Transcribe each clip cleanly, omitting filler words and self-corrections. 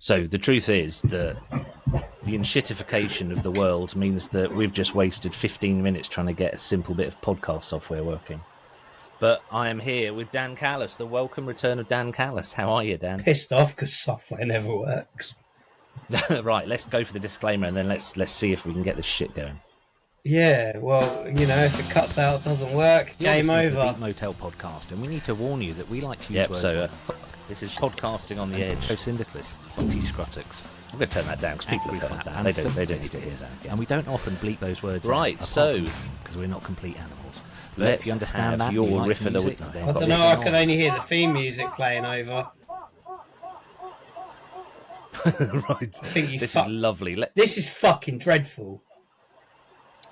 So the truth is that the enshittification of the world means that we've just wasted 15 minutes trying to get a simple bit of podcast software working. But I am here with Dan Callis, the welcome return of Dan Callis. How are you, Dan? Pissed off because software never works. Right, let's go for the disclaimer and then let's see if we can get this shit going. Yeah, well, you know, if it cuts out, doesn't work, You're game listening to over. the Beat Motel podcast, and we need to warn you that we like to use words like fuck. This is podcasting on the edge. Syndicalist, Scrotix. I'm going to turn that down because people have heard that. They don't need to hear that. And we don't often bleep those words. Right, so because we're not complete animals. But if you understand that, your like riff of the music, week. then I don't know. I can only hear the theme music playing over. Right. I think you this is lovely. This is fucking dreadful.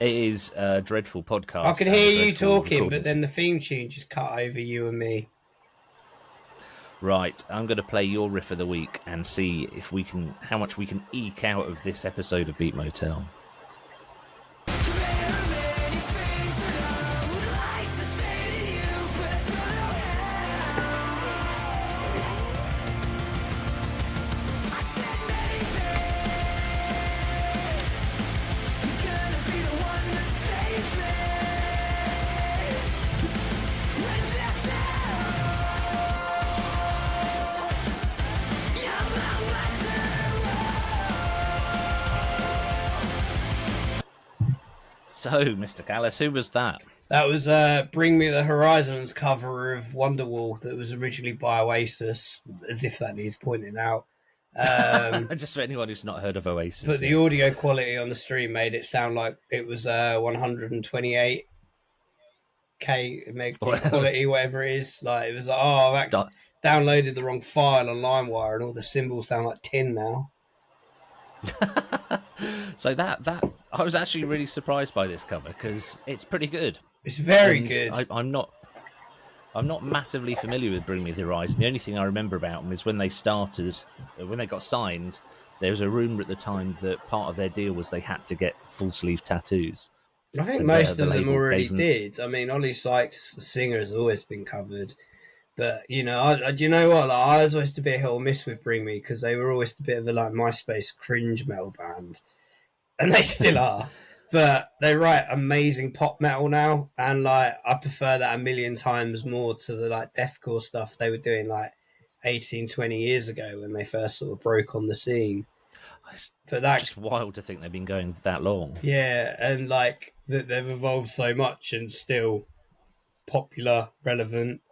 It is a dreadful podcast. I can hear you talking, but then the theme tune just cut over you and me. Right, I'm going to play your riff of the week and see if we can, how much we can eke out of this episode of Beat Motel. So, Mr. Callis, who was that? That was Bring Me the Horizons cover of Wonderwall that was originally by Oasis, as if that needs pointing out. Just for anyone who's not heard of Oasis. But the audio quality on the stream made it sound like it was 128k meg quality, whatever it is. Like it was like, oh, I've actually downloaded the wrong file on LimeWire, and all the symbols sound like tin now. So that I was actually really surprised by this cover because it's pretty good. It's very good. I'm not massively familiar with Bring Me the Horizon. The only thing I remember about them is when they got signed, there was a rumour at the time that part of their deal was they had to get full sleeve tattoos. I think most of them already did. I mean, Ollie Sykes, the singer, has always been covered. But, you know, you know what? Like, I was always a bit hit or miss with Bring Me because they were always a bit of a like MySpace cringe metal band. And they still are. But they write amazing pop metal now. And, like, I prefer that a million times more to the, like, deathcore stuff they were doing, like, 18, 20 years ago when they first sort of broke on the scene. But that's just wild to think they've been going that long. Yeah, and, like, that they've evolved so much and still popular, relevant.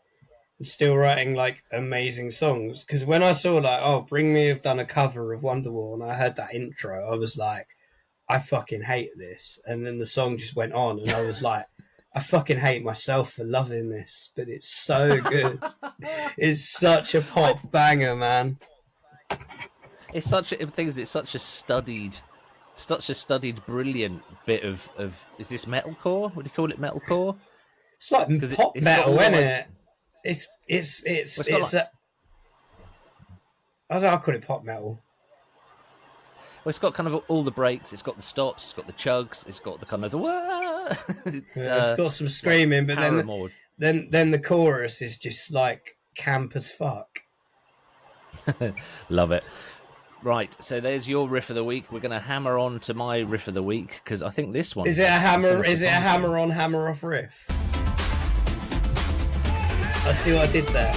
Still writing like amazing songs, because when I saw like, oh, Bring Me have done a cover of Wonderwall, and I heard that intro, I was like, I fucking hate this. And then the song just went on, and I was like, I fucking hate myself for loving this, but it's so good. It's such a pop banger, man. It's such a studied, brilliant bit of. Is this metalcore? Would you call it metalcore? It's like pop metal, isn't it? It's I don't know, I call it pop metal. Well, it's got kind of all the breaks, it's got the stops, it's got the chugs, it's got the kind of the it's got some screaming, but then the chorus is just like camp as fuck. Love it. Right, so there's your riff of the week. We're going to hammer on to my riff of the week because I think this one is it a hammer. Is it a hammer on, hammer off riff? I see what I did there.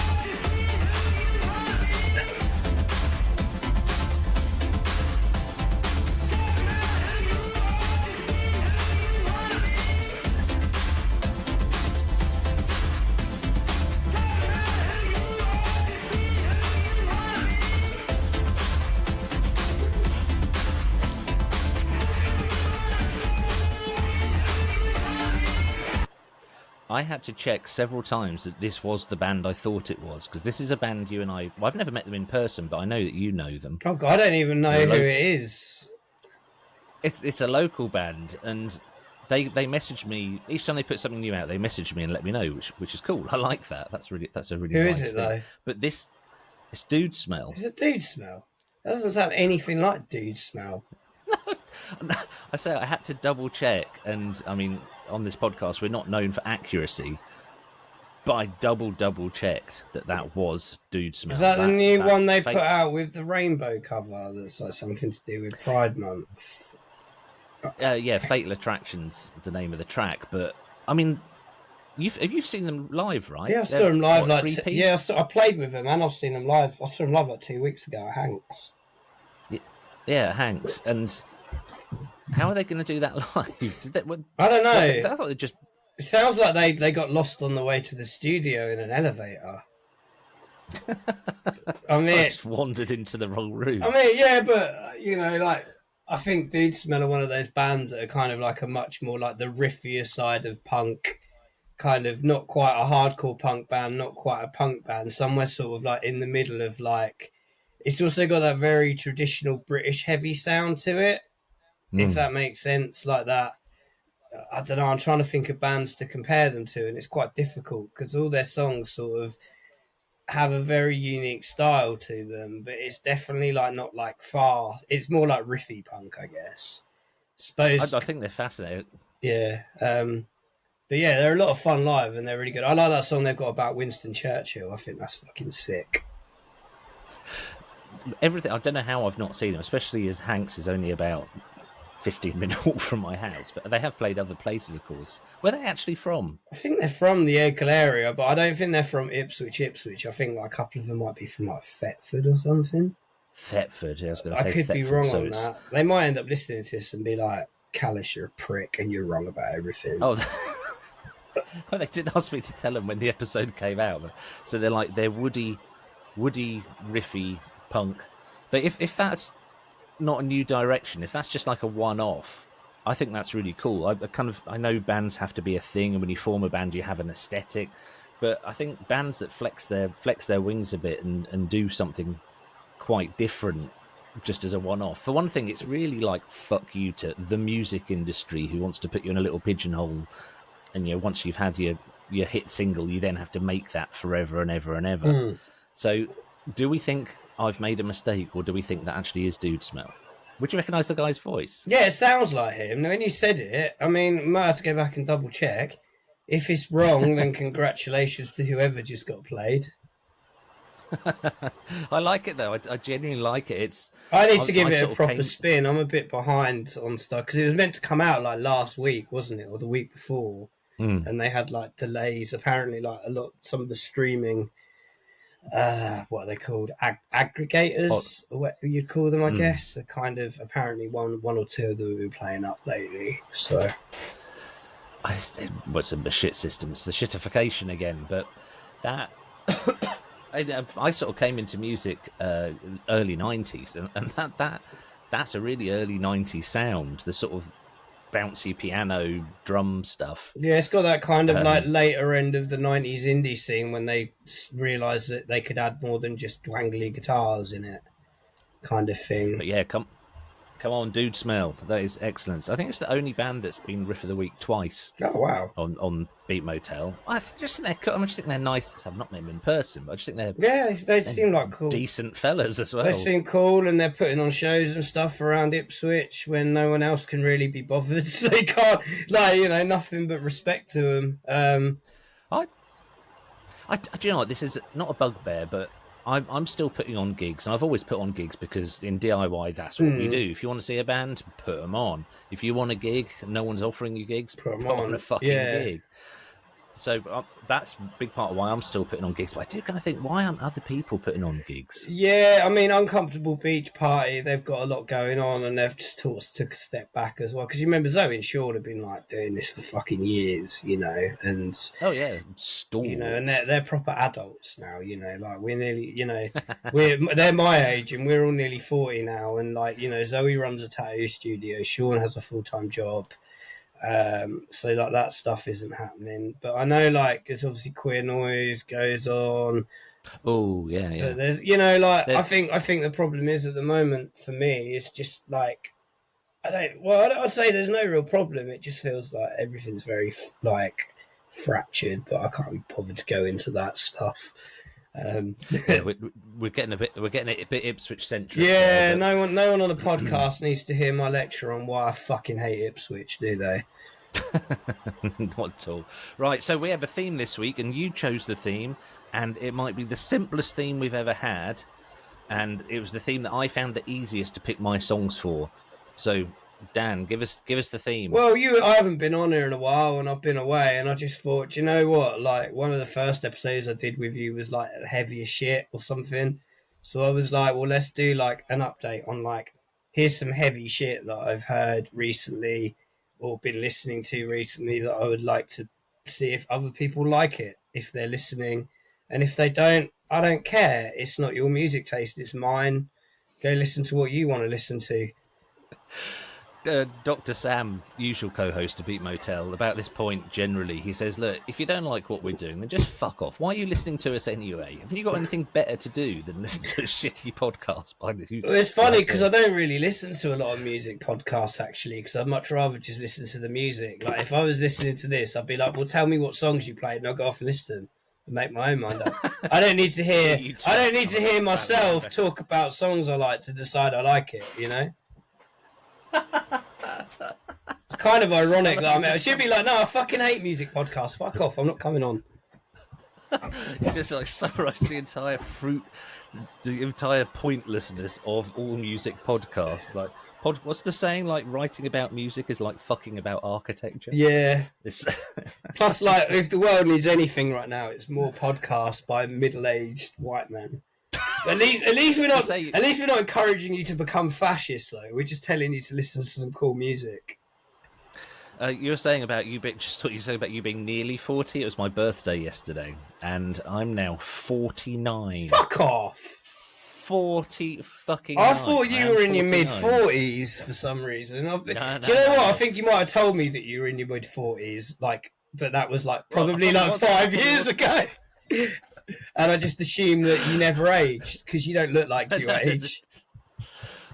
I had to check several times that this was the band I thought it was, because this is a band you and I... Well, I've never met them in person, but I know that you know them. Oh, God, I don't even know who it is. It's a local band, and they message me... Each time they put something new out, they message me and let me know, which is cool. I like that. That's a really nice thing. Who is it, though? But it's Dude Smell. Is it Dude Smell? That doesn't sound anything like Dude Smell. I say I had to double check, and I mean, on this podcast, we're not known for accuracy. But I double checked that was Dude Smell. Is that the new one they put out with the rainbow cover? That's like something to do with Pride Month. Yeah, Fatal Attraction's the name of the track. But I mean, you've seen them live, right? Yeah, I saw them live. I played with them, and I've seen them live. I saw them live like 2 weeks ago at Hanks. Yeah, Hanks. And how are they going to do that live? I don't know. I thought they just. It sounds like they got lost on the way to the studio in an elevator. I mean, just wandered into the wrong room. I mean, yeah, but like I think Dude Smell are one of those bands that are kind of like a much more like the riffier side of punk, kind of not quite a hardcore punk band, not quite a punk band, somewhere sort of like in the middle of like. It's also got that very traditional British heavy sound to it, if that makes sense, like that. I don't know, I'm trying to think of bands to compare them to, and it's quite difficult because all their songs sort of have a very unique style to them, but it's definitely like not like far. It's more like riffy punk, I guess. I think they're fascinating. Yeah. But yeah, they're a lot of fun live and they're really good. I like that song they've got about Winston Churchill. I think that's fucking sick. Everything, I don't know how I've not seen them, especially as Hanks is only about 15-minute walk from my house, but they have played other places, of course. Where are they actually from? I think they're from the Egle area, but I don't think they're from Ipswich. I think like a couple of them might be from like Thetford or something. Thetford, yeah, I was going to say. I could be wrong on that. They might end up listening to this and be like, Callis, you're a prick and you're wrong about everything. Oh, well, they did ask me to tell them when the episode came out. So they're woody, riffy punk. But if that's not a new direction, if that's just like a one-off, I think that's really cool. I know bands have to be a thing, and when you form a band you have an aesthetic, but I think bands that flex their wings a bit and do something quite different just as a one-off. For one thing, it's really like fuck you to the music industry who wants to put you in a little pigeonhole, and once you've had your hit single, you then have to make that forever and ever and ever. So do we think I've made a mistake, or do we think that actually is Dude Smell? Would you recognise the guy's voice? Yeah, it sounds like him. When you said it, I mean, I might have to go back and double check. If it's wrong, then congratulations to whoever just got played. I like it though. I genuinely like it. I need to give it a proper spin. I'm a bit behind on stuff because it was meant to come out like last week, wasn't it, or the week before? And they had like delays. Apparently, like some of the streaming. What are they called? Aggregators, or what you'd call them, I guess. Are kind of apparently one or two of them have been playing up lately. So, what's the shit system? It's the shitification again. But that I sort of came into music early '90s, and that's a really early '90s sound. The sort of bouncy piano drum stuff. Yeah, it's got that kind of like later end of the 90s indie scene when they realised that they could add more than just twangly guitars in it, kind of thing. But yeah, come on, Dude Smell. That is excellent. I think it's the only band that's been Riff of the Week twice. Oh wow! On Beat Motel. I just think they're nice. I've not met them in person, but I just think they seem like cool, decent fellas as well. They seem cool, and they're putting on shows and stuff around Ipswich when no one else can really be bothered. So they can't, nothing but respect to them. Do you know what? This is not a bugbear, but I'm still putting on gigs, and I've always put on gigs because in DIY that's what we do. If you want to see a band, put them on. If you want a gig, no one's offering you gigs, put on a fucking gig. So that's a big part of why I'm still putting on gigs. But I do kind of think, why aren't other people putting on gigs? Yeah, I mean, Uncomfortable Beach Party, they've got a lot going on, and they've just took a step back as well. Because you remember Zoe and Sean have been like doing this for fucking years, and oh yeah, stalled. And they're proper adults now. Like we're nearly, they're my age, and we're all nearly 40 now. And like Zoe runs a tattoo studio, Sean has a full-time job. So like that stuff isn't happening, but I know like it's obviously Queer Noise goes on. Oh yeah. But there's I think the problem is at the moment for me it's just like I'd say there's no real problem. It just feels like everything's very like fractured, but I can't be bothered to go into that stuff. Yeah, we're getting it a bit Ipswich centric. Yeah, no one on the podcast needs to hear my lecture on why I fucking hate Ipswich, do they? Not at all. Right, so we have a theme this week, and you chose the theme, and it might be the simplest theme we've ever had, and it was the theme that I found the easiest to pick my songs for. So, Dan, give us the theme. Well, I haven't been on here in a while, and I've been away, and I just thought, you know what? Like, one of the first episodes I did with you was like heavy as shit or something. So I was like, well, let's do like an update on like, here's some heavy shit that I've heard recently or been listening to recently that I would like to see if other people like it, if they're listening. And if they don't, I don't care. It's not your music taste, it's mine. Go listen to what you want to listen to. Dr. Sam, usual co-host of Beat Motel, about this point generally, he says, look, if you don't like what we're doing, then just fuck off. Why are you listening to us anyway? Haven't you got anything better to do than listen to a shitty podcast? Well, it's funny because I don't really listen to a lot of music podcasts, actually, because I'd much rather just listen to the music. Like, if I was listening to this, I'd be like, well, tell me what songs you played, and I'll go off and listen to them and make my own mind up. I don't need to hear myself talk about songs I like to decide I like it, you know? It's kind of ironic that I should be like, no, I fucking hate music podcasts. Fuck off, I'm not coming on. You just like summarise the entire pointlessness of all music podcasts. Like, what's the saying? Like, writing about music is like fucking about architecture. Yeah. Plus, like, if the world needs anything right now, it's more podcasts by middle-aged white men. At least we're not encouraging you to become fascist, though. We're just telling you to listen to some cool music. You were saying about you being nearly 40. It was my birthday yesterday, and I'm now 49. Fuck off. 40 fucking. I thought you were in your mid-40s for some reason. Do you know what? I think you might have told me that you were in your mid-40s, but that was probably 5 years ago. And I just assumed that you never aged because you don't look like you age.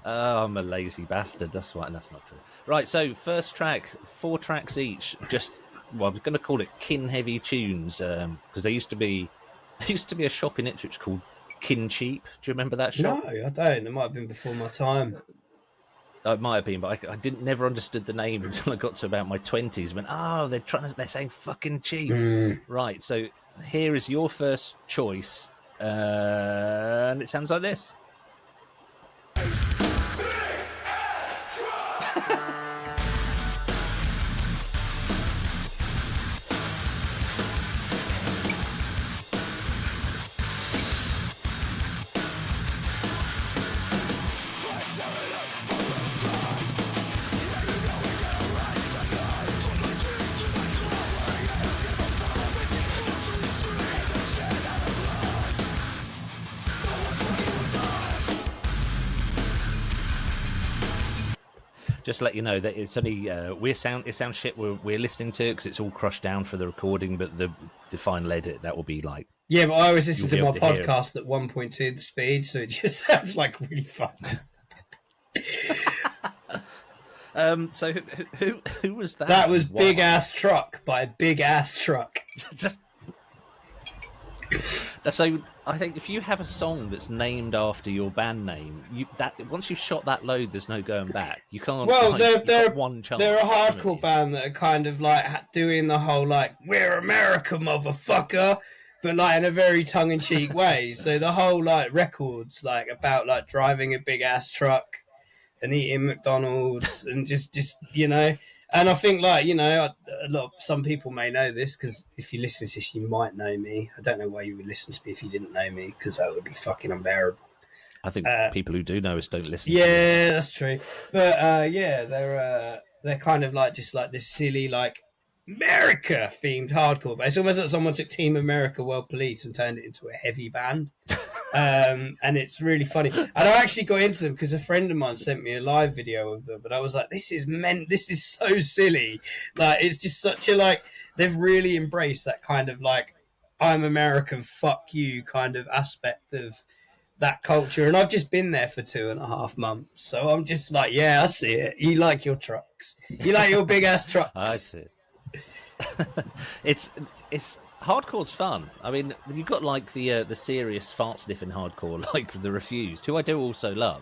Oh, I'm a lazy bastard. That's not true. Right, so first track, 4 tracks each. I'm going to call it Kin Heavy Tunes because there used to be a shop in Ipswich called Kin Cheap. Do you remember that shop? No, I don't. It might have been before my time. It might have been, but I never understood the name until I got to about my 20s. They're saying fucking cheap. Right, so here is your first choice, and it sounds like this. Just to let you know that it's only it sounds shit. We're listening to it because it's all crushed down for the recording, but the final edit that will be like. Yeah, but I always listen to my podcast at 1.2 the speed, so it just sounds like really fast. So who was that? That was Big Ass Truck by Big Ass Truck. So I think if you have a song that's named after your band name, once you've shot that load, there's no going back. You can't. Well, they're one chance. They're a hardcore band that are kind of like doing the whole like "We're America, motherfucker," but like in a very tongue-in-cheek way. So the whole like records like about like driving a big ass truck and eating McDonald's and just you know. And I think, like, you know, some people may know this because if you listen to this, you might know me. I don't know why you would listen to me if you didn't know me because that would be fucking unbearable. I think people who do know us don't listen. Yeah, to this. That's true. But yeah, they're kind of like just like this silly like America themed hardcore. But it's almost like someone took Team America World Police and turned it into a heavy band. And it's really funny. And I actually got into them because a friend of mine sent me a live video of them, but I was like, this is so silly. Like, it's just such a, like, they've really embraced that kind of, like, I'm American, fuck you kind of aspect of that culture. And I've just been there for 2.5 months. So I'm just like, yeah, I see it. You like your trucks. You like your big ass trucks. I see it. It's hardcore's fun. I mean, you've got like the serious fart sniffing hardcore, like the Refused, who I do also love,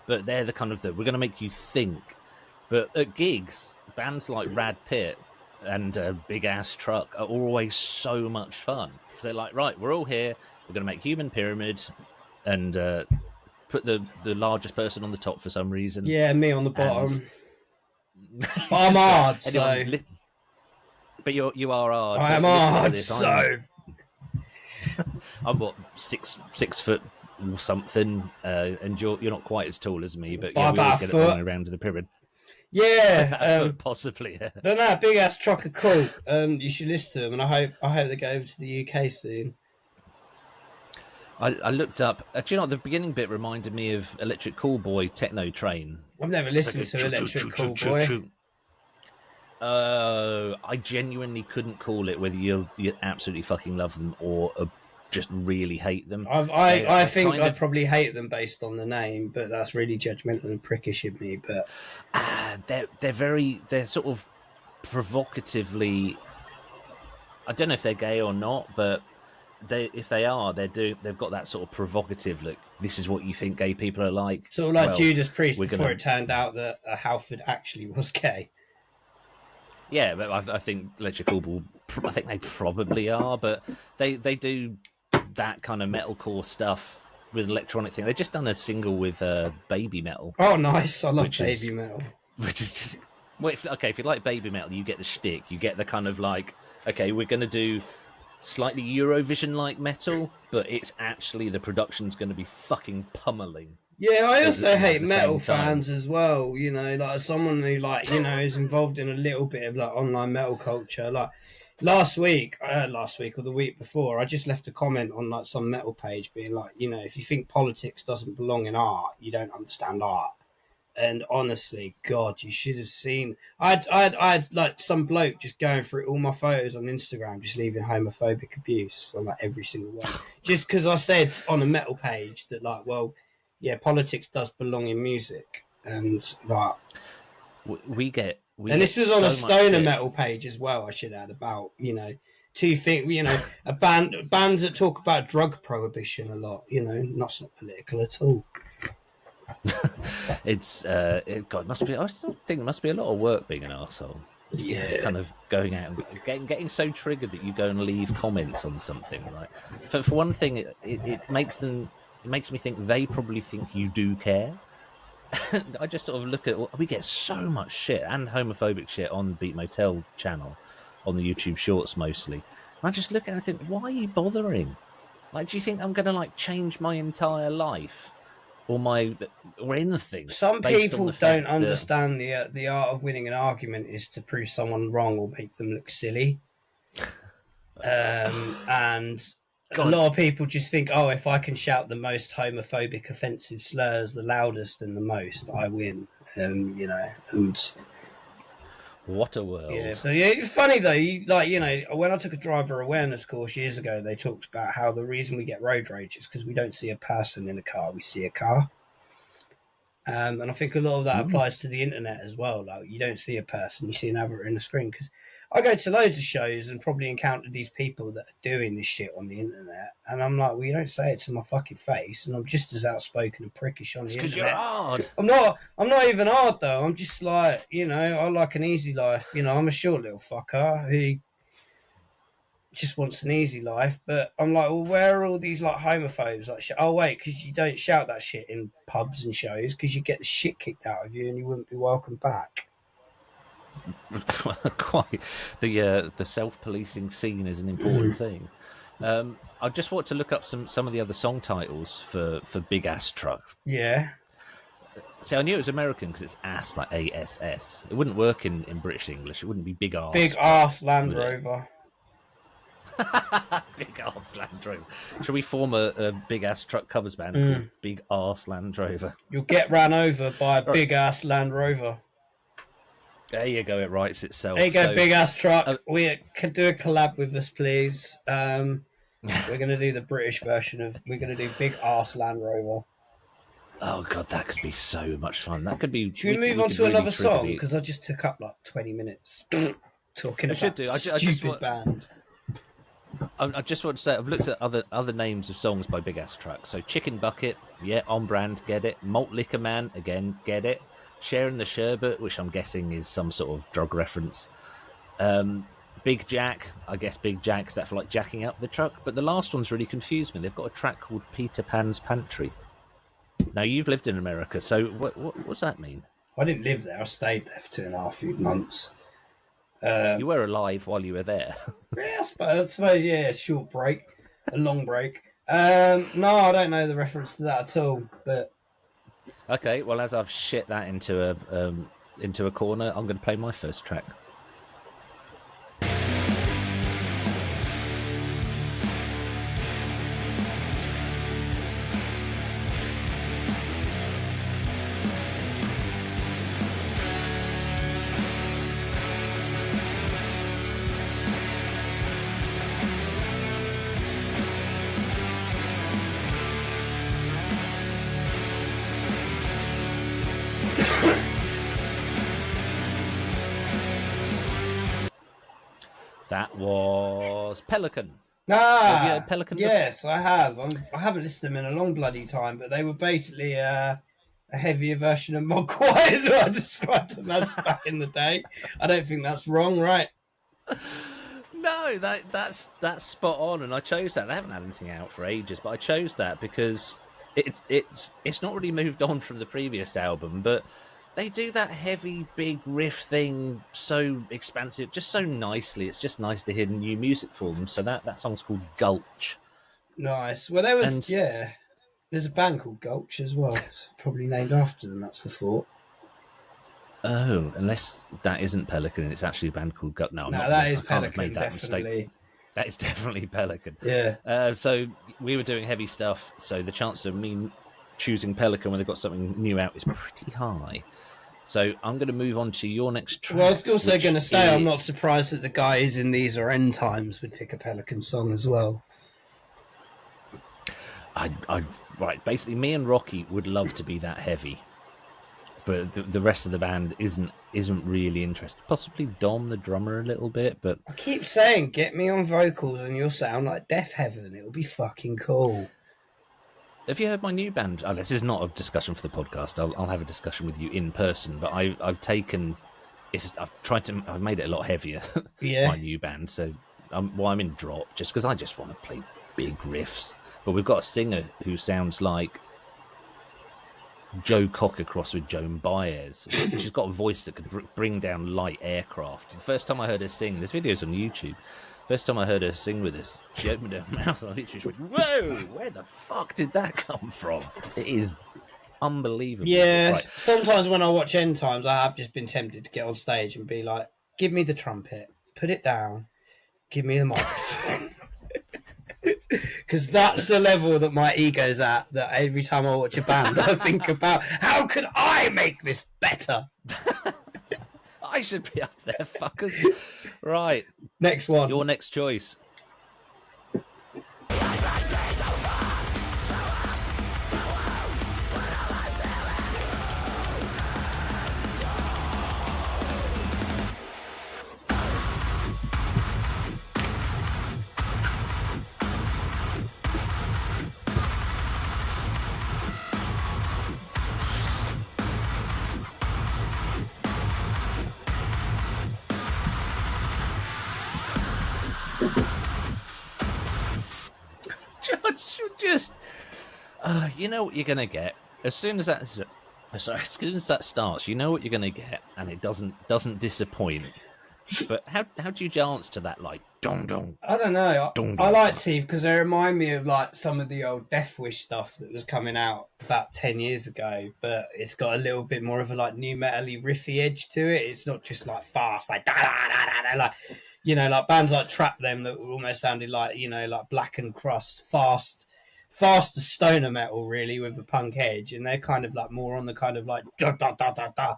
but they're the kind of we're going to make you think. But at gigs, bands like Rad Pit, and a big ass truck are always so much fun. So they're like, right, we're all here. We're going to make human pyramid and put the largest person on the top for some reason. Yeah, me on the bottom. I'm hard, so. But you are hard. I am hard, so. I'm what 6 foot or something, and you're not quite as tall as me, but yeah, we always get it all around to the pyramid. Yeah, possibly. Yeah. But no, big ass truck are cool. You should listen to them, and I hope they go over to the UK soon. I looked up. Do you know what, the beginning bit reminded me of Electric Callboy Techno Train. I've never listened to Electric Callboy. I genuinely couldn't call it whether you absolutely fucking love them or just really hate them. I think I'd probably hate them based on the name, but that's really judgmental and prickish of me. But they're sort of provocatively. I don't know if they're gay or not, but if they are, they've got that sort of provocative look. This is what you think gay people are like. Sort of like Judas Priest before it turned out that Halford actually was gay. Yeah, but I think Electric Callboy, I think they probably are, but they do that kind of metalcore stuff with electronic thing. They've just done a single with Babymetal. Oh, nice! I love Babymetal. Which is just if you like Babymetal, you get the shtick. You get the kind of like, okay, we're going to do slightly Eurovision-like metal, but it's actually the production's going to be fucking pummeling. Yeah, I also hate metal fans as well. You know, like someone who is involved in a little bit of like online metal culture. Like last week or the week before, I just left a comment on like some metal page being like, if you think politics doesn't belong in art, you don't understand art. And honestly, God, you should have seen. I'd like some bloke just going through all my photos on Instagram, just leaving homophobic abuse on like every single one, just because I said on a metal page that like, well, yeah, politics does belong in music, and like we get. And this was on a stoner metal page as well. I should add about bands that talk about drug prohibition a lot. Not political at all. God, must be. I still think there must be a lot of work being an arsehole. Yeah, kind of going out and getting so triggered that you go and leave comments on something. Right? For one thing, it makes me think they probably think you do care. I just sort of look at, we get so much shit and homophobic shit on the Beat Motel channel, on the YouTube Shorts mostly. And I just look at it and think, why are you bothering? Like, do you think I'm going to like change my entire life or anything? Some people don't understand the art of winning an argument is to prove someone wrong or make them look silly. And God. A lot of people just think, if I can shout the most homophobic, offensive slurs, the loudest and the most, I win. And what a world! Yeah, but yeah, it's funny though. When I took a driver awareness course years ago, they talked about how the reason we get road rage is because we don't see a person in a car; we see a car. And I think a lot of that applies to the internet as well. Like, you don't see a person; you see an advert in the screen. Because I go to loads of shows and probably encounter these people that are doing this shit on the internet, and I'm like, well, you don't say it to my fucking face, and I'm just as outspoken and prickish on the internet. Because you're hard. I'm not even hard though. I'm just like, I like an easy life. I'm a short little fucker who just wants an easy life. But I'm like, well, where are all these like homophobes? Like, wait, because you don't shout that shit in pubs and shows because you get the shit kicked out of you and you wouldn't be welcome back. Quite. The self-policing scene is an important thing. I just want to look up some of the other song titles for Big Ass Truck. Yeah. See, I knew it was American because it's ass, like ASS. It wouldn't work in British English. It wouldn't be Big Arse. Big Arse Land Rover. Big Arse Land Rover. Should we form a Big Ass Truck covers band called Big Arse Land Rover? You'll get ran over by a Big Ass Land Rover. There you go. It writes itself. There you go, Big Ass Truck. We can do a collab with us, please. We're going to do the British version of. We're going to do Big Arse Land Rover. Oh God, that could be so much fun. That could be. Should we move on to another song? Because I just took up like 20 minutes talking about stupid band. I just want to say I've looked at other names of songs by Big Ass Truck. So Chicken Bucket, yeah, on brand, get it. Malt Liquor Man, again, get it. Sharing the Sherbet, which I'm guessing is some sort of drug reference. Big Jack, I guess Big Jack's that for like jacking up the truck. But the last one's really confused me. They've got a track called Peter Pan's Pantry. Now, you've lived in America, so what's that mean? I didn't live there. I stayed there for 2.5 months. You were alive while you were there. Yeah, I suppose, yeah, a short break, a long break. No, I don't know the reference to that at all. But Okay, well, as I've shit that into a corner, I'm going to play my first track. That was Pelican. Have you heard Pelican yes, before? I have. I haven't listened to them in a long bloody time, but they were basically a heavier version of Mogwai, as I described them as back in the day. I don't think that's wrong, right? No, that's spot on, and I chose that. They haven't had anything out for ages, but I chose that because it's not really moved on from the previous album, but they do that heavy, big riff thing so expansive, just so nicely. It's just nice to hear new music for them. So that song's called Gulch. Nice. Well, there's a band called Gulch as well. It's probably named after them, that's the thought. Oh, unless that isn't Pelican, it's actually a band called Gulch. No, that is Pelican, have made that definitely. Mistake. That is definitely Pelican. Yeah. So we were doing heavy stuff, so the chance of me choosing Pelican when they've got something new out is pretty high. So I'm going to move on to your next track. Well, I was also going to say, I'm not surprised that the guys in These Are End Times would pick a Pelican song as well. Right, basically, me and Rocky would love to be that heavy, but the rest of the band isn't really interested. Possibly Dom, the drummer, a little bit, but I keep saying, get me on vocals and you'll sound like Death Heaven. It'll be fucking cool. Have you heard my new band? Oh, this is not a discussion for the podcast. I'll have a discussion with you in person. But I've made it a lot heavier. Yeah. My new band. So I'm in drop just because I just want to play big riffs. But we've got a singer who sounds like Joe Cocker-cross with Joan Baez. She's got a voice that could bring down light aircraft. The first time I heard her sing, there's videos on YouTube. First time I heard her sing with us, she opened her mouth and I literally went, whoa, where the fuck did that come from? It is unbelievable. Yeah, right. Sometimes when I watch End Times, I have just been tempted to get on stage and be like, give me the trumpet, put it down, give me the microphone. Because that's the level that my ego's at, that every time I watch a band, I think about, how could I make this better? I should be up there, fuckers. Right. Next one. Your next choice. You know what you're gonna get as soon as that starts. You know what you're gonna get, and it doesn't disappoint. But how do you dance to that, like dong dong? I don't know. Dong, I like T because they remind me of like some of the old Death Wish stuff that was coming out about 10 years ago, but it's got a little bit more of a like new metal-y riffy edge to it. It's not just like fast, like da da da da da, like, you know, like bands like Trap Them that almost sounded like, you know, like Black and Crust, fast stoner metal really with a punk edge, and they're kind of like more on the kind of like da da da da da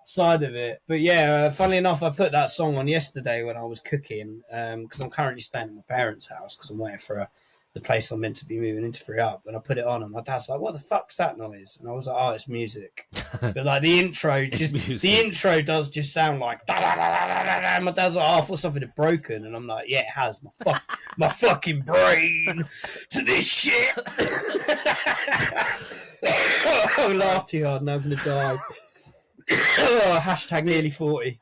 side of it. But yeah, funnily enough, I put that song on yesterday when I was cooking, because I'm currently staying at my parents' house because I'm waiting for the place I'm meant to be moving into free up, and I put it on and my dad's like, what the fuck's that noise? And I was like, oh, it's music. But like the intro does just sound like da, da, da, da, da, da. My dad's like, oh, I thought something had broken, and I'm like, yeah, it has. My fucking brain to this shit. I laughed too hard and I'm gonna die. Hashtag nearly 40.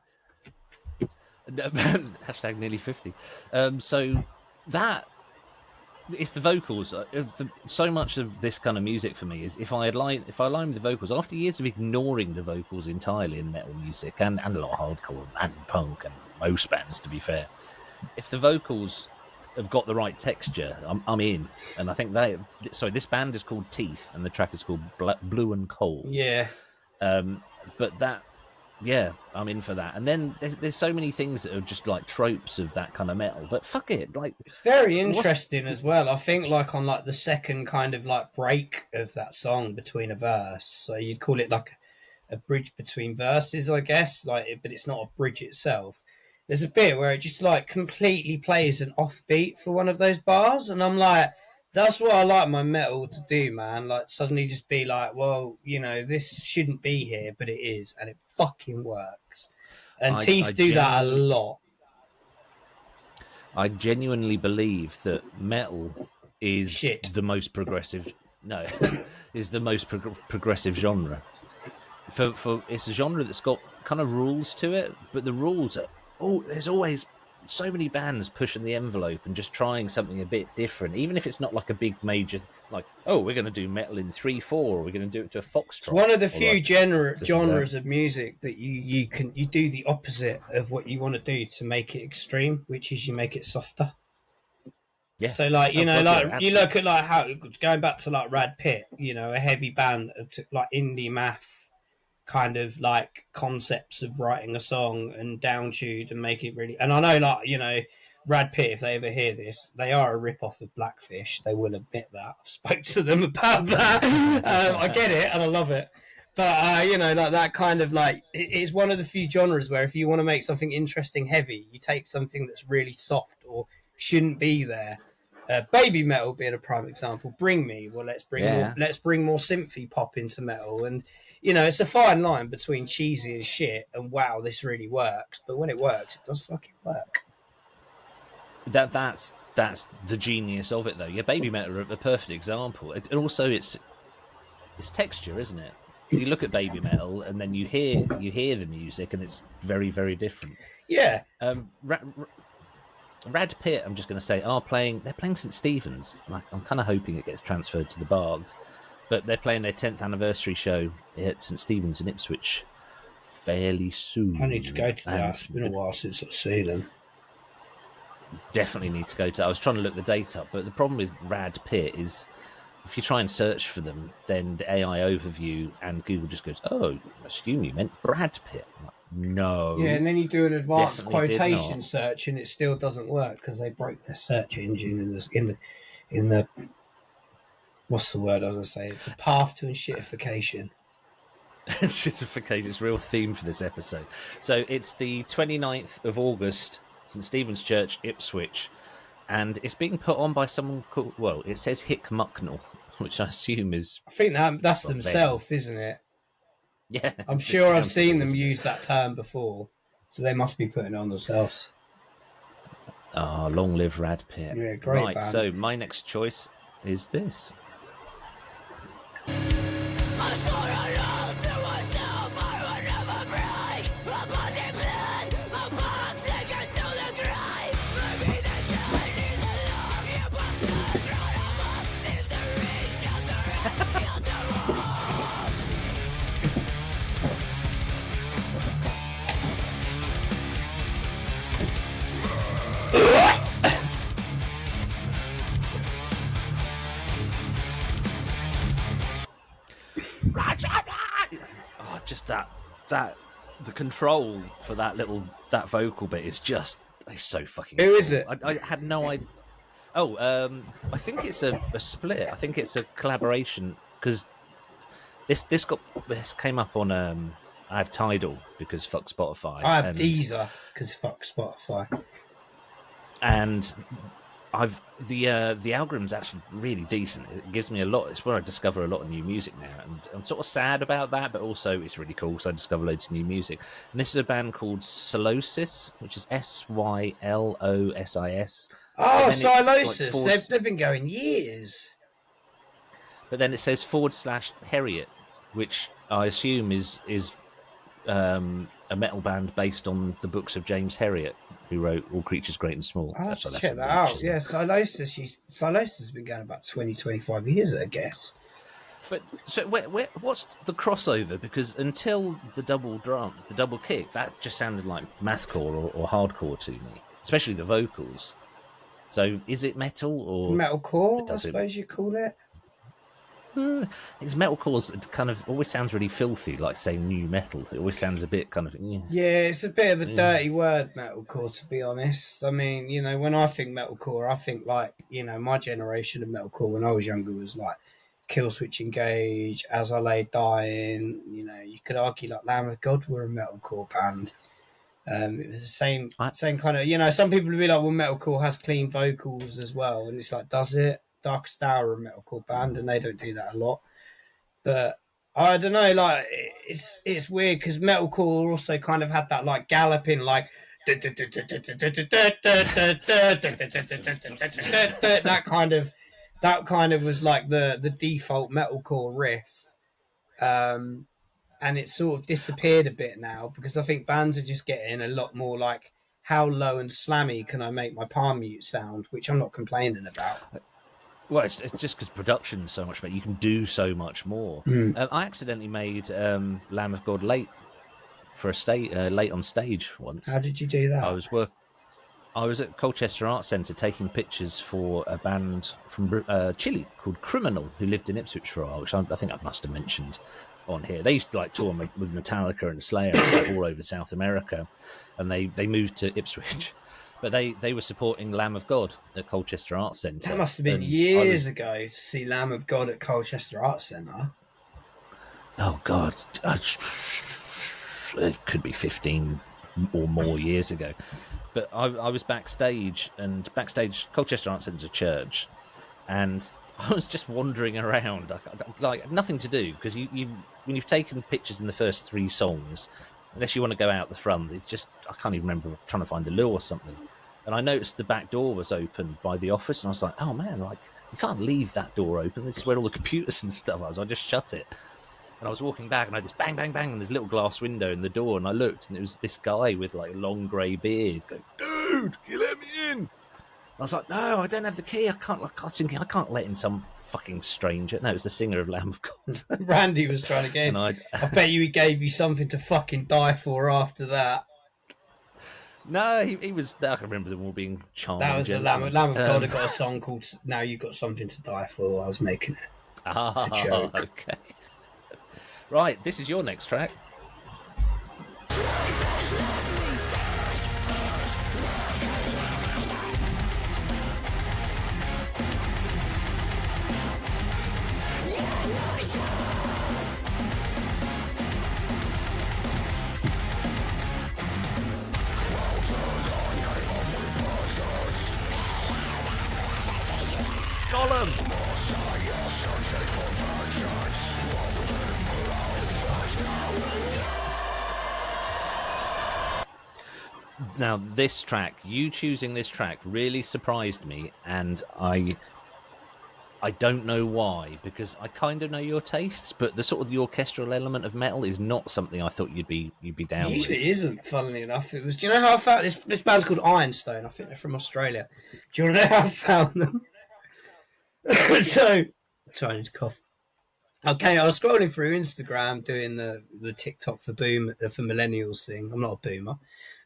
Hashtag nearly 50. So that it's the vocals. So much of this kind of music for me is if I align with the vocals after years of ignoring the vocals entirely in metal music and a lot of hardcore and punk and most bands, to be fair. If the vocals have got the right texture, I'm in. And I think this band is called Teeth, and the track is called Blue and Cold. Yeah. But that, yeah, I'm in for that. And then there's so many things that are just like tropes of that kind of metal. But fuck it, like it's very interesting as well. I think like on like the second kind of like break of that song between a verse, so you'd call it like a bridge between verses, I guess. Like, but it's not a bridge itself. There's a bit where it just like completely plays an offbeat for one of those bars, and I'm like, that's what I like my metal to do, man. Like suddenly just be like, well, you know, this shouldn't be here, but it is, and it fucking works. And Teeth do that a lot. I genuinely believe that metal is the most progressive. No, is the most progressive genre. For it's a genre that's got kind of rules to it, but the rules are there's always so many bands pushing the envelope and just trying something a bit different, even if it's not like a big major, like, oh, we're going to do metal in 3/4, or we're going to do it to a foxtrot. It's one of the few genres of music that you do the opposite of what you want to do to make it extreme, which is you make it softer. Yeah. So like you look at like how going back to like Rad Pit, you know, a heavy band of like indie math kind of like concepts of writing a song and downtuned and make it really. And I know, like, you know, Rad Pit, if they ever hear this, they are a rip-off of Blackfish. They will admit that. I've spoke to them about that. I get it and I love it. But you know, like that kind of like it's one of the few genres where if you want to make something interesting heavy, you take something that's really soft or shouldn't be there. Babymetal being a prime example. Bring Me. Well, let's bring more synthy pop into metal, and you know, it's a fine line between cheesy as shit and wow, this really works. But when it works, it does fucking work. That's the genius of it, though. Yeah, Babymetal are a perfect example. And also, it's texture, isn't it? You look at Babymetal, and then you hear the music, and it's very, very different. Yeah. Rad Pit, I'm just going to say, they're playing St. Stephen's. I'm kind of hoping it gets transferred to the Bards. But they're playing their 10th anniversary show at St. Stephen's in Ipswich fairly soon. I need to go to that. It's been a while since I've seen them. Definitely need to go to that. I was trying to look the date up, but the problem with Rad Pit is if you try and search for them, then the AI overview and Google just goes, oh, I assume you meant Brad Pitt. Like, no. Yeah, and then you do an advanced quotation search and it still doesn't work because they broke their search engine in the what's the word I was going to say? The path to shitification. Shitification is a real theme for this episode. So it's the 29th of August, St. Stephen's Church, Ipswich, and it's being put on by someone called, well, it says Hick Mucknell, which I assume is... I think that's themselves, isn't it? Yeah. I'm sure I've seen them use that term before, so they must be putting it on themselves. Oh, long live Rad Pit. Yeah, great band. So my next choice is this. Oh, just that the control for that vocal bit is just so fucking Who is it? I had no idea. I think it's a split. I think it's a collaboration because this came up on I have Tidal because fuck Spotify. I have Deezer because fuck Spotify. And the algorithm's actually really decent. It gives me a lot. It's where I discover a lot of new music now, and I'm sort of sad about that, but also it's really cool because I discover loads of new music. And this is a band called Sylosis, which is Sylosis. Oh, Sylosis! Like they've been going years. But then it says /Harriet, which I assume is a metal band based on the books of James Herriot, who wrote All Creatures Great and Small. I'll have to check that out. Yeah, Silosis has been going about 20, 25 years, I guess. But so what's the crossover? Because until the double drum, the double kick, that just sounded like mathcore or hardcore to me, especially the vocals. So is it metal or metalcore? I suppose you call it. It's metalcore kind of always sounds really filthy, like saying new metal. It always sounds a bit kind of yeah. It's a bit of a dirty word, metalcore. To be honest, I mean, when I think metalcore, I think like my generation of metalcore when I was younger was like Killswitch Engage, As I Lay Dying. You could argue like Lamb of God were a metalcore band. It was the same kind of, some people would be like, well, metalcore has clean vocals as well, and it's like, does it? Darkest Hour are a metalcore band, and they don't do that a lot. But I don't know, like it's weird because metalcore also kind of had that like galloping, like that kind of was like the default metalcore riff. And it's sort of disappeared a bit now because I think bands are just getting a lot more like, how low and slammy can I make my palm mute sound, which I'm not complaining about. Well, it's just because production's so much better. You can do so much more. I accidentally made Lamb of God late on stage once. How did you do that? I was at Colchester Arts Centre taking pictures for a band from Chile called Criminal, who lived in Ipswich for a while, which I think I must have mentioned on here. They used to like tour with Metallica and Slayer and stuff all over South America, and they moved to Ipswich. But they were supporting Lamb of God at Colchester Arts Centre. That must have been years ago to see Lamb of God at Colchester Arts Centre. Oh, God. It could be 15 or more years ago. But I was backstage, Colchester Arts Centre's a church, and I was just wandering around, like nothing to do, because when you've taken pictures in the first 3 songs, unless you want to go out the front, it's just, I can't even remember, trying to find the loo or something. And I noticed the back door was open by the office, and I was like, oh man, like you can't leave that door open. This is where all the computers and stuff are. So I just shut it. And I was walking back, and I had this bang, bang, bang, and this little glass window in the door, and I looked, and it was this guy with like a long grey beard going, dude, can you let me in? And I was like, no, I don't have the key. I can't let in some fucking stranger. No, it was the singer of Lamb of God. Randy was trying to get in. I bet you he gave you something to fucking die for after that. No, he was. I can remember them all being charming. That was a Lamb of God. I got a song called "Now You've Got Something to Die For." I was making it. A joke. Okay. Right, this is your next track. Now, this track, you choosing this track, really surprised me, and I don't know why, because I kind of know your tastes, but the sort of the orchestral element of metal is not something I thought you'd be down with. Usually isn't, funnily enough. It was. Do you know how I found this band's called Ironstone? I think they're from Australia. Do you want to know how I found them? Sorry, I need to cough. Okay, I was scrolling through Instagram doing the TikTok for millennials thing. I'm not a boomer,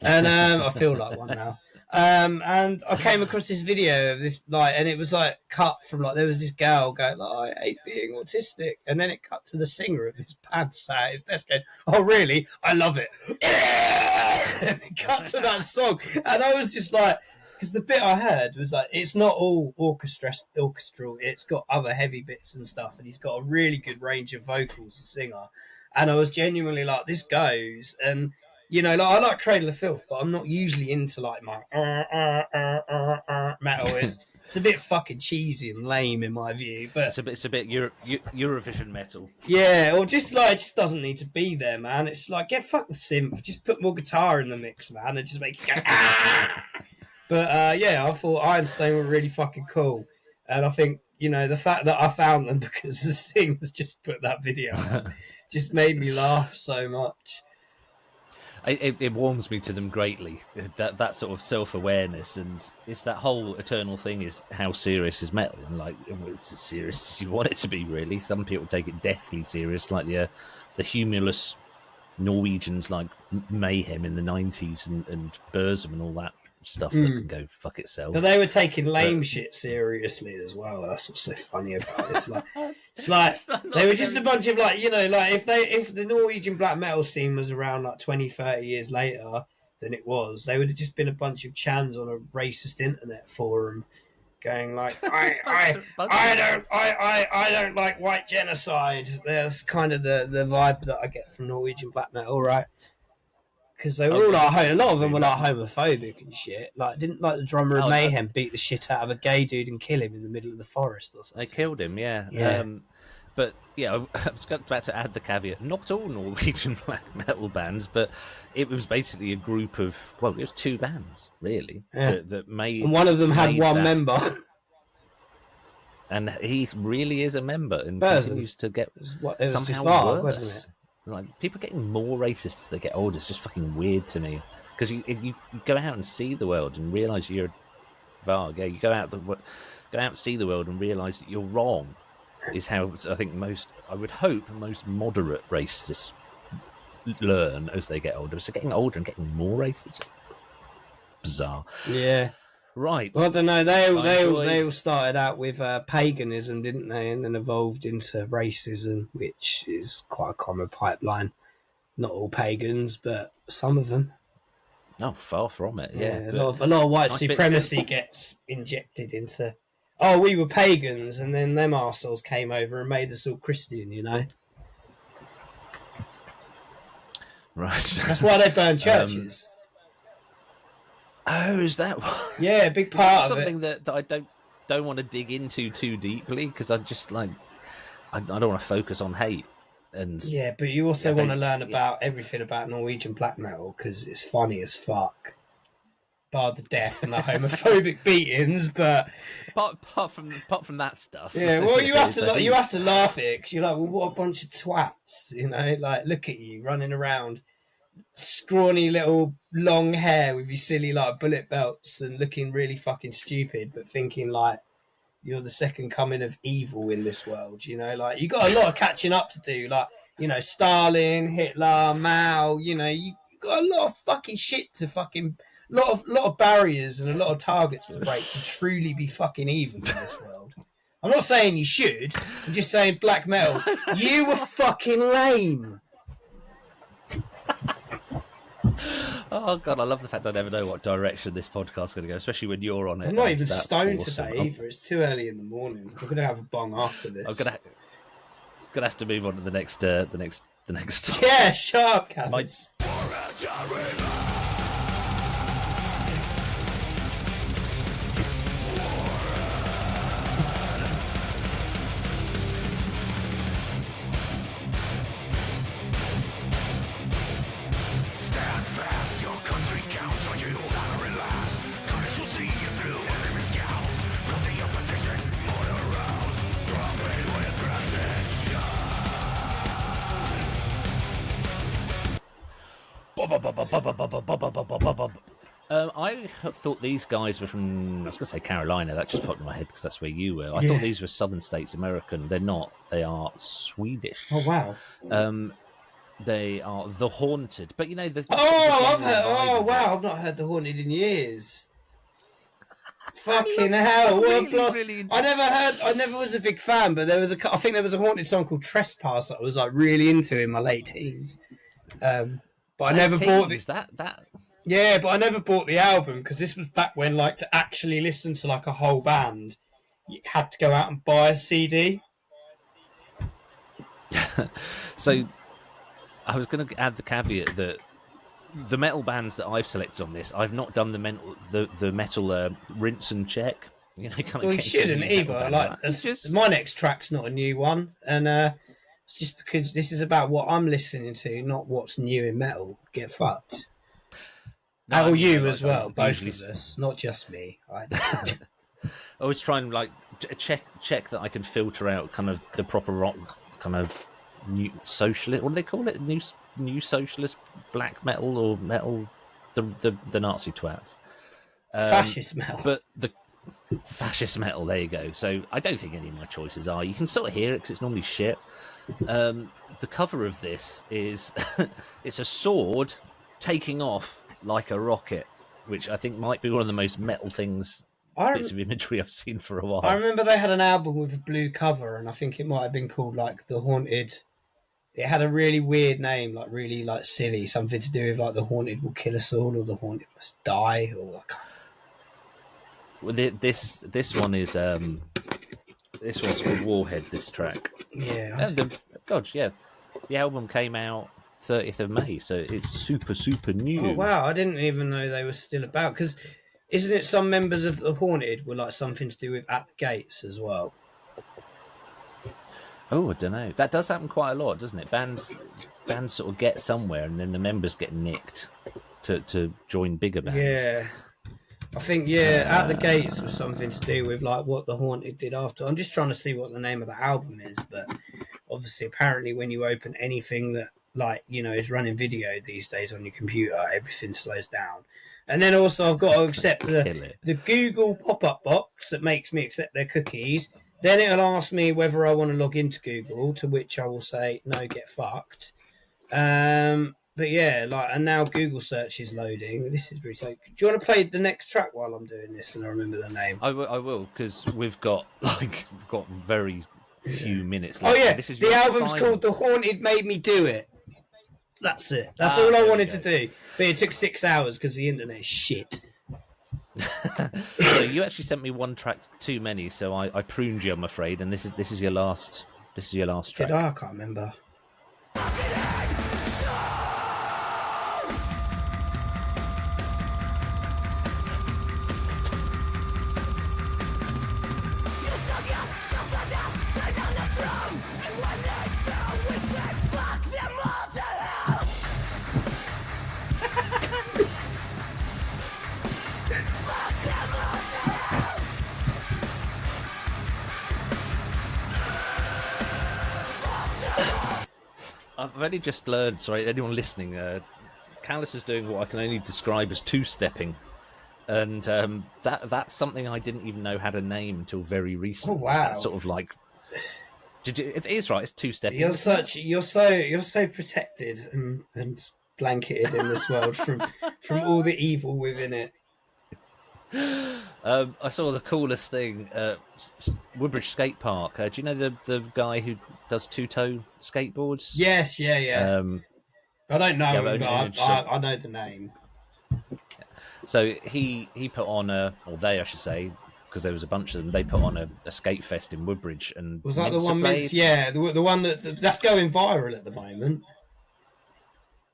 and I feel like one now. And I came across this video of this and it was like cut from there was this girl going I hate being autistic, and then it cut to the singer of this band sat at his desk going, oh really, I love it. And it cut to that song, and I was just like, because the bit I heard was like, it's not all orchestral, it's got other heavy bits and stuff, and he's got a really good range of vocals, the singer. And I was genuinely like, this goes. And I like Cradle of Filth, but I'm not usually into like my metal. It's a bit fucking cheesy and lame in my view, but it's a bit Eurovision metal. Yeah, or just like, it just doesn't need to be there, man. It's like, fuck the synth, just put more guitar in the mix, man, and just make it go ah! But yeah, I thought Ironstone were really fucking cool, and I think the fact that I found them because the singers just put that video out just made me laugh so much. It warms me to them greatly. That sort of self-awareness, and it's that whole eternal thing: is how serious is metal, and like it's as serious as you want it to be. Really, some people take it deathly serious, like the humorless Norwegians like Mayhem in the 90s and Burzum and all that stuff that can go fuck itself. But they were taking lame shit seriously as well. That's what's so funny about it. It's like they were just a bunch of like, you know, like if the Norwegian black metal scene was around like 20, 30 years later than it was, they would have just been a bunch of chans on a racist internet forum going like, I don't like white genocide. That's kind of the vibe that I get from Norwegian black metal, right? Because they were all like, a lot of them were like homophobic and shit. Like, didn't like the drummer of Mayhem beat the shit out of a gay dude and kill him in the middle of the forest or something? They killed him, yeah. But yeah, I was about to add the caveat: not all Norwegian black metal bands, but it was basically a group of, well, it was two bands really that made. And one of them had one member, and he really is a member and continues to get somehow worse. Wasn't it? Like, people getting more racist as they get older is just fucking weird to me. Because you go out and see the world and realise you're Varg. Yeah, you go out and see the world and realise that you're wrong. Is how I think I would hope most moderate racists learn as they get older. So getting older and getting more racist, bizarre. Yeah. Right. Well, I don't know. They all started out with paganism, didn't they? And then evolved into racism, which is quite a common pipeline. Not all pagans, but some of them. No, far from it. Yeah. A lot of white supremacy gets injected into. Oh, we were pagans, and then them arseholes came over and made us all Christian. You know. Right. That's why they burn churches. Oh, is that what? Yeah, a big part of something that I don't want to dig into too deeply, because I just like I don't want to focus on hate. And yeah, but you also want to learn about everything about Norwegian black metal because it's funny as fuck. Bar the death and the homophobic beatings, but apart from that stuff. Yeah, well, you have to laugh at it because you're like, well, what a bunch of twats, you know? Like, look at you running around. Scrawny little long hair with your silly like bullet belts and looking really fucking stupid, but thinking like you're the second coming of evil in this world, you know? Like, you got a lot of catching up to do, like, you know, Stalin, Hitler, Mao, you know, you got a lot of fucking shit to fucking lot of barriers and a lot of targets to break to truly be fucking evil in this world. I'm not saying you should, I'm just saying black metal, you were fucking lame. Oh god, I love the fact I never know what direction this podcast's going to go, especially when you're on it. I'm not even stoned today either. It's too early in the morning. We're going to have a bong after this. I'm gonna have to move on to the next. Yeah, shut up, Callis. I thought these guys were from, I was going to say Carolina, that just popped in my head because that's where you were. I thought these were Southern States American. They're not. They are Swedish. Oh, wow. They are The Haunted. But, you know... wow, I've not heard The Haunted in years. Fucking hell, what a blast. I never was a big fan, but I think there was a Haunted song called Trespass that I was like really into in my late teens. But I never bought this. Yeah, but I never bought the album because this was back when, like, to actually listen to like a whole band, you had to go out and buy a CD. So, I was going to add the caveat that the metal bands that I've selected on this, I've not done the metal rinse and check. You know, well, you shouldn't either. Like, my next track's not a new one, and it's just because this is about what I'm listening to, not what's new in metal. Get fucked. No, you as well, both of us, not just me. I always try and like check that I can filter out kind of the proper rock kind of new socialist. What do they call it? New socialist black metal or metal, the Nazi twats. Fascist metal. But the fascist metal. There you go. So I don't think any of my choices are. You can sort of hear it because it's normally shit. The cover of this is it's a sword taking off like a rocket, which I think might be one of the most metal bits of imagery I've seen for a while. I remember they had an album with a blue cover, and I think it might have been called like The Haunted. It had a really weird name, like really like silly, something to do with like The Haunted Will Kill Us All or The Haunted Must Die, or Well, this one is this one's called Warhead. This track, yeah. The album came out 30th of May, so it's super new. Oh wow, I didn't even know they were still about. Because isn't it some members of The Haunted were like something to do with At the Gates as well? Oh, I don't know. That does happen quite a lot, doesn't it? Bands sort of get somewhere, and then the members get nicked to join bigger bands. Yeah. I think, At the Gates was something to do with like what The Haunted did after. I'm just trying to see what the name of the album is, but obviously, apparently, when you open anything that like is running video these days on your computer, everything slows down. And then also, I've got to accept the Google pop-up box that makes me accept their cookies. Then it'll ask me whether I want to log into Google, to which I will say no, get fucked. But yeah, and now Google search is loading. This is really so. Do you want to play the next track while I'm doing this and I remember the name? I will, because we've got very few minutes left. Oh yeah, this is the album's called The Haunted Made Me Do It. That's it. That's all I wanted to do. But it took 6 hours because the internet's shit. So you actually sent me one track too many, so I pruned you, I'm afraid, and this is your last track. I can't remember. I've only just learned, sorry, anyone listening, Callis is doing what I can only describe as two-stepping. And that's something I didn't even know had a name until very recently. Oh, wow. That's sort of like... It is right, it's two-stepping. You're so protected and blanketed in this world from all the evil within it. I saw the coolest thing, Woodbridge Skate Park. Do you know the guy who does two-toe skateboards? Yes, yeah. I don't know, but I know the name. So he put on or they, I should say, because there was a bunch of them. They put on a skate fest in Woodbridge, and was that the one? The one that's going viral at the moment.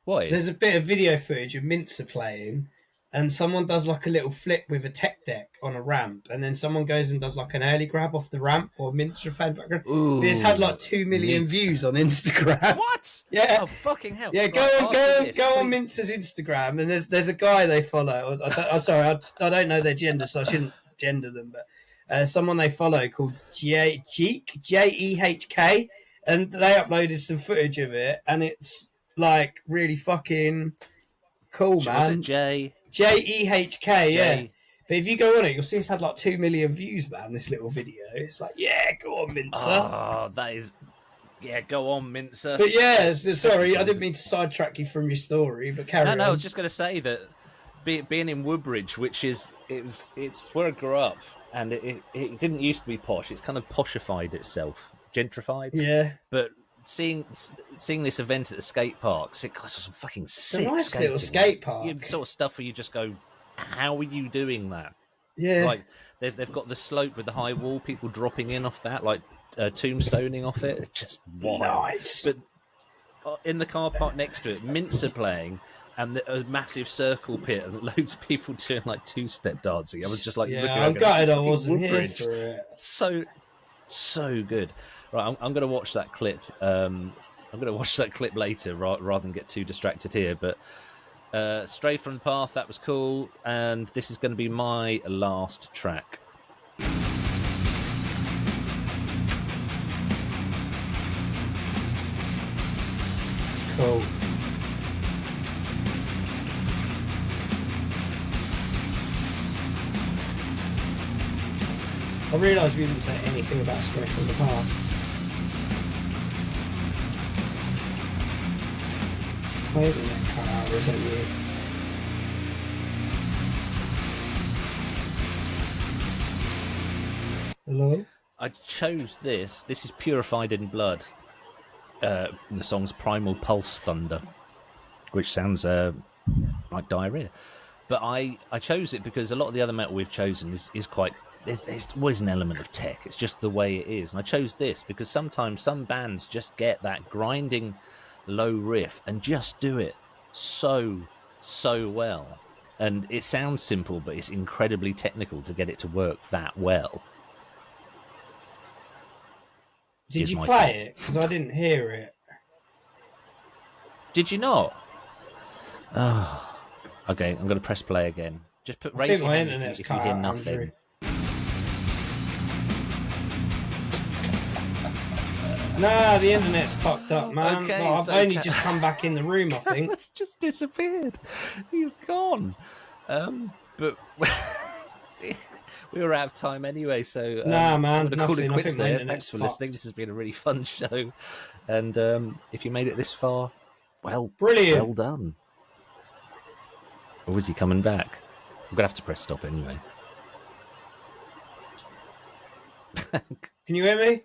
What is? There's a bit of video footage of Mincer playing. And someone does like a little flip with a tech deck on a ramp, and then someone goes and does like an early grab off the ramp or Mincer playing background. It's had like 2 million views on Instagram. What? Yeah. Oh fucking hell! Yeah, go on Mincer's Instagram, and there's a guy they follow. I don't know their gender, so I shouldn't gender them, but someone they follow called Jehk, Jehk, and they uploaded some footage of it, and it's like really fucking cool, man. Was it Jehk, yeah. But if you go on it, you'll see it's had like 2 million views, man, this little video. It's like, yeah, go on, Mincer. Oh, that is... Yeah, go on, Mincer. But yeah, sorry, I didn't mean to sidetrack you from your story, but carry on. No, I was just going to say that being in Woodbridge, it's where I grew up, and it didn't used to be posh. It's kind of poshified itself, gentrified. Yeah. But seeing this event at the skate parks, it got some fucking sick. It's a nice skating. little skate park. You sort of stuff where you just go, how are you doing that? Yeah. Like they've got the slope with the high wall, people dropping in off that, like tombstoning off it. It's just wild. Nice. But in the car park next to it, Mincer playing, and a massive circle pit, and loads of people doing like two-step dancing. I was just like, yeah, I'm gutted I wasn't here for it. So good. Right, I'm going to watch that clip. I'm going to watch that clip later rather than get too distracted here. But Stray from the Path, that was cool. And this is going to be my last track. Cool. I realised we didn't say anything about Straight from the Heart. My internet cut out, or is that you? Hello? I chose this. This is Purified in Blood. The song's Primal Pulse Thunder, which sounds like diarrhea. But I chose it because a lot of the other metal we've chosen is quite... There's always an element of tech. It's just the way it is. And I chose this because sometimes some bands just get that grinding low riff and just do it so well. And it sounds simple, but it's incredibly technical to get it to work that well. Did you play it? Because I didn't hear it. Did you not? Oh, okay. I'm going to press play again. Just put raise your hand if you hear nothing. Andrew. Nah, the internet's fucked up, man. Okay, I've only just come back in the room, I think. It's just disappeared. He's gone. But we were out of time anyway, so nah, man, I'm going to call it nothing. quits there. Thanks for listening. This has been a really fun show, and if you made it this far, well, brilliant, well done. Or is he coming back? I'm gonna have to press stop anyway. Can you hear me?